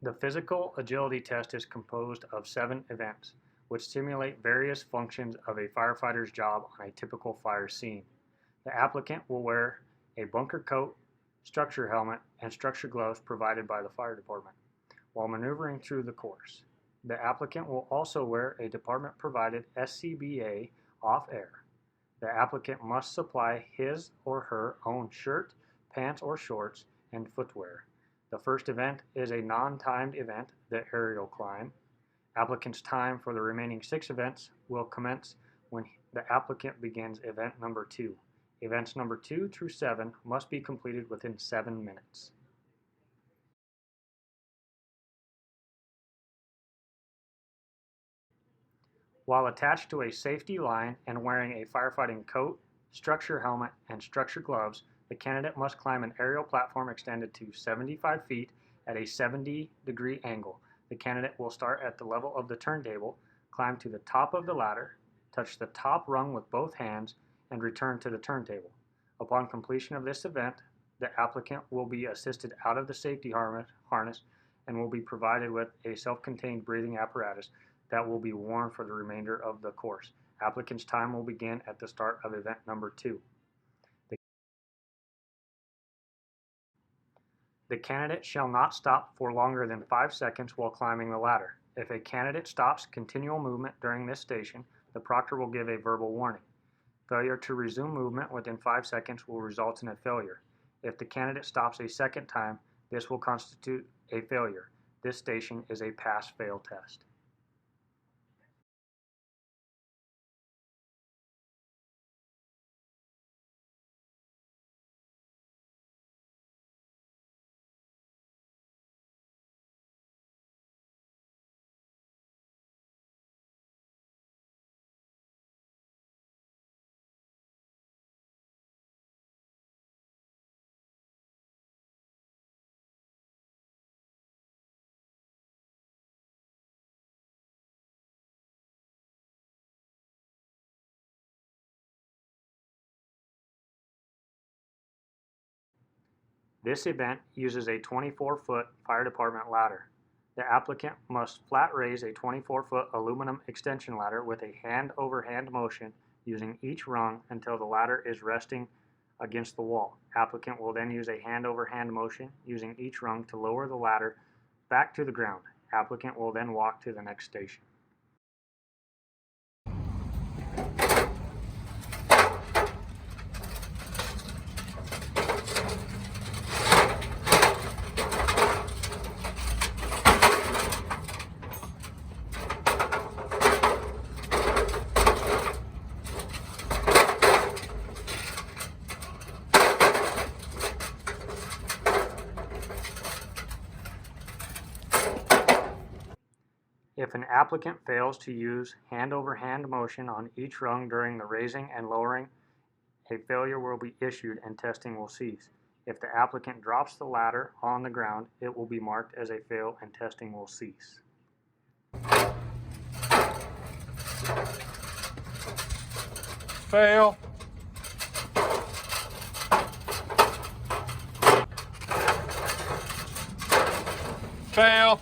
The physical agility test is composed of 7 events, which simulate various functions of a firefighter's job on a typical fire scene. The applicant will wear a bunker coat, structure helmet, and structure gloves provided by the fire department while maneuvering through the course. The applicant will also wear a department-provided SCBA off-air. The applicant must supply his or her own shirt, pants or shorts, and footwear. The first event is a non-timed event, the aerial climb. Applicant's time for the remaining 6 events will commence when the applicant begins event number 2. Events number 2 through 7 must be completed within 7 minutes. While attached to a safety line and wearing a firefighting coat, structure helmet, and structure gloves, the candidate must climb an aerial platform extended to 75 feet at a 70-degree angle. The candidate will start at the level of the turntable, climb to the top of the ladder, touch the top rung with both hands, and return to the turntable. Upon completion of this event, the applicant will be assisted out of the safety harness and will be provided with a self-contained breathing apparatus that will be worn for the remainder of the course. Applicant's time will begin at the start of event number 2. The candidate shall not stop for longer than 5 seconds while climbing the ladder. If a candidate stops continual movement during this station, the proctor will give a verbal warning. Failure to resume movement within 5 seconds will result in a failure. If the candidate stops a second time, this will constitute a failure. This station is a pass-fail test. This event uses a 24-foot fire department ladder. The applicant must flat raise a 24-foot aluminum extension ladder with a hand-over-hand motion using each rung until the ladder is resting against the wall. Applicant will then use a hand-over-hand motion using each rung to lower the ladder back to the ground. Applicant will then walk to the next station. If an applicant fails to use hand-over-hand motion on each rung during the raising and lowering, a failure will be issued and testing will cease. If the applicant drops the ladder on the ground, it will be marked as a fail and testing will cease. Fail. Fail.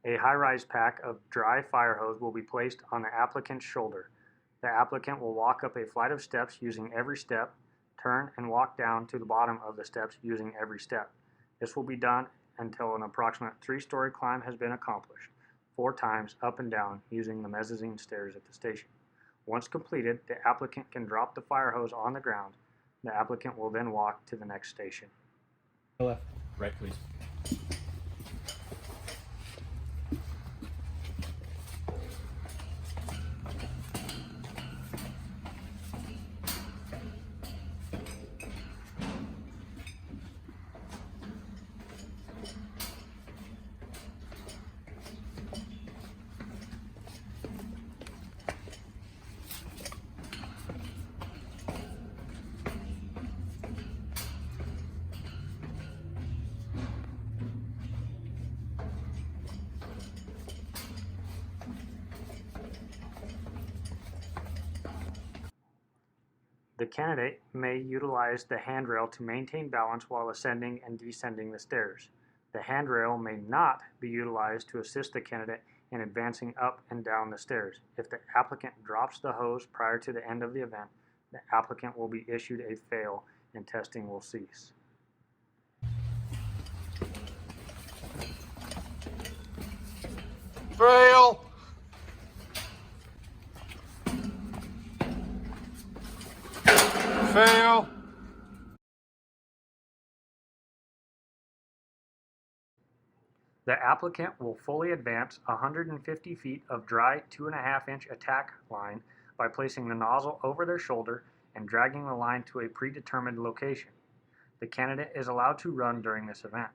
A high-rise pack of dry fire hose will be placed on the applicant's shoulder. The applicant will walk up a flight of steps using every step, turn and walk down to the bottom of the steps using every step. This will be done until an approximate 3-story climb has been accomplished, 4 times up and down using the mezzanine stairs at the station. Once completed, the applicant can drop the fire hose on the ground. The applicant will then walk to the next station. Left. Right, please. The candidate may utilize the handrail to maintain balance while ascending and descending the stairs. The handrail may not be utilized to assist the candidate in advancing up and down the stairs. If the applicant drops the hose prior to the end of the event, the applicant will be issued a fail and testing will cease. Fail. Fail. The applicant will fully advance 150 feet of dry 2.5-inch attack line by placing the nozzle over their shoulder and dragging the line to a predetermined location. The candidate is allowed to run during this event.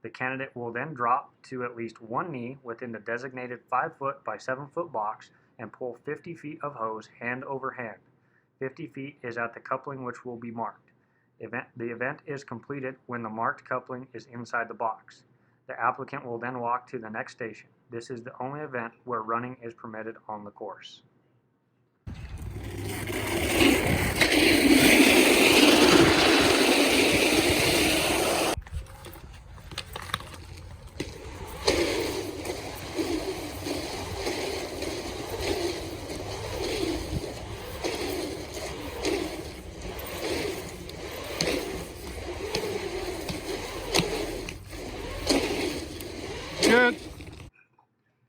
The candidate will then drop to at least one knee within the designated 5-foot by 7-foot box and pull 50 feet of hose hand over hand. 50 feet is at the coupling which will be marked. The event is completed when the marked coupling is inside the box. The applicant will then walk to the next station. This is the only event where running is permitted on the course. Good.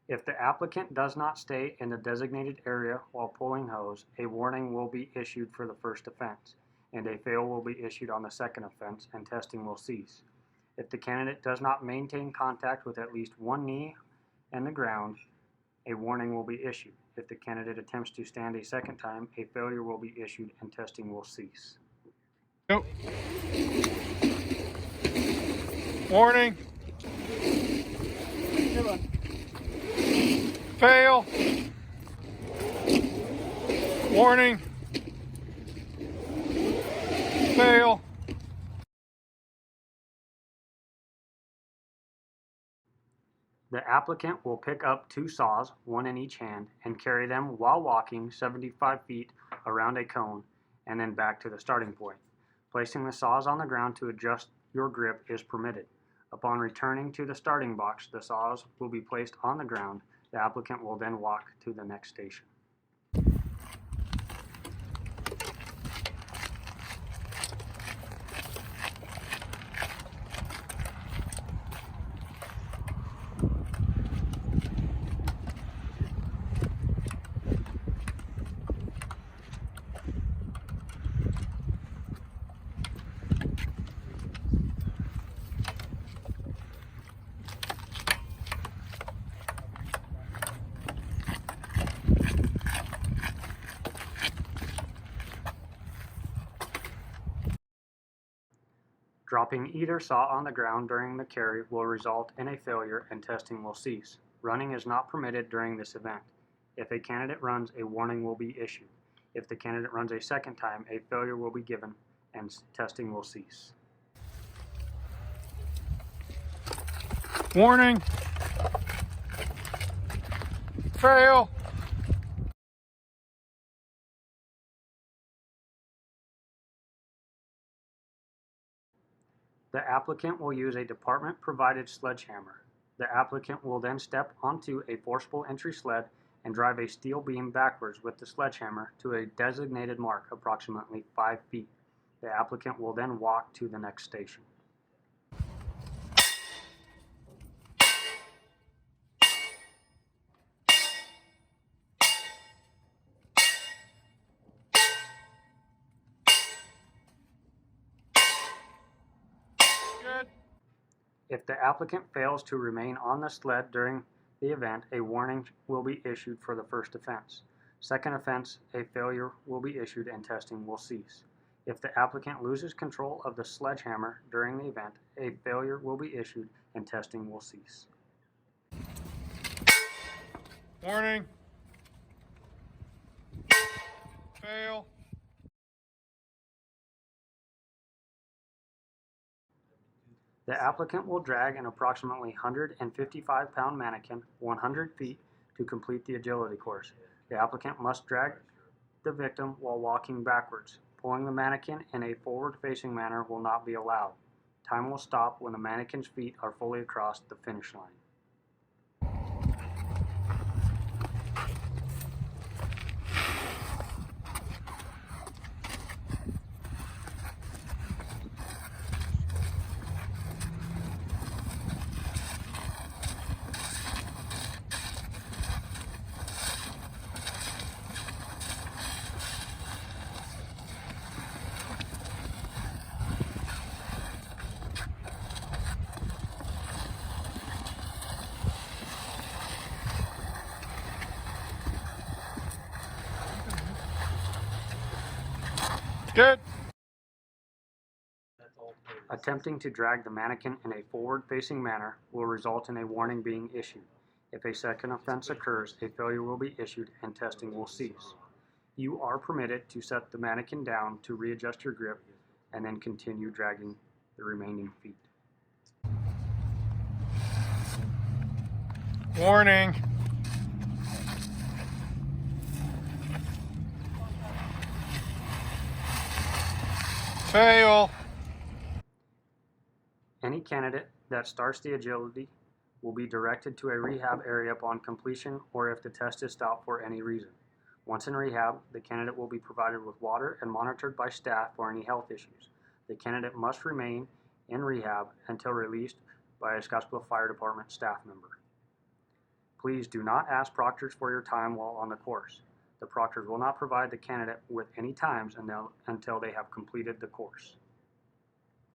If the applicant does not stay in the designated area while pulling hose, a warning will be issued for the first offense, and a fail will be issued on the second offense, and testing will cease. If the candidate does not maintain contact with at least one knee and the ground, a warning will be issued. If the candidate attempts to stand a second time, a failure will be issued and testing will cease. Go. Warning. Fail. Warning. Fail. The applicant will pick up 2 saws, one in each hand, and carry them while walking 75 feet around a cone and then back to the starting point. Placing the saws on the ground to adjust your grip is permitted. Upon returning to the starting box, the saws will be placed on the ground. The applicant will then walk to the next station. Dropping either saw on the ground during the carry will result in a failure and testing will cease. Running is not permitted during this event. If a candidate runs, a warning will be issued. If the candidate runs a second time, a failure will be given and testing will cease. Warning. Fail. The applicant will use a department-provided sledgehammer. The applicant will then step onto a forcible entry sled and drive a steel beam backwards with the sledgehammer to a designated mark approximately 5 feet. The applicant will then walk to the next station. Good. If the applicant fails to remain on the sled during the event, a warning will be issued for the first offense. Second offense, a failure will be issued and testing will cease. If the applicant loses control of the sledgehammer during the event, a failure will be issued and testing will cease. Warning. Fail. The applicant will drag an approximately 155-pound mannequin 100 feet to complete the agility course. The applicant must drag the victim while walking backwards. Pulling the mannequin in a forward-facing manner will not be allowed. Time will stop when the mannequin's feet are fully across the finish line. Good. Attempting to drag the mannequin in a forward-facing manner will result in a warning being issued. If a second offense occurs, a failure will be issued and testing will cease. You are permitted to set the mannequin down to readjust your grip and then continue dragging the remaining feet. Warning. Fail. Any candidate that starts the agility will be directed to a rehab area upon completion or if the test is stopped for any reason. Once in rehab, the candidate will be provided with water and monitored by staff for any health issues. The candidate must remain in rehab until released by a Scottsbluff Fire Department staff member. Please do not ask proctors for your time while on the course. The proctors will not provide the candidate with any times until they have completed the course.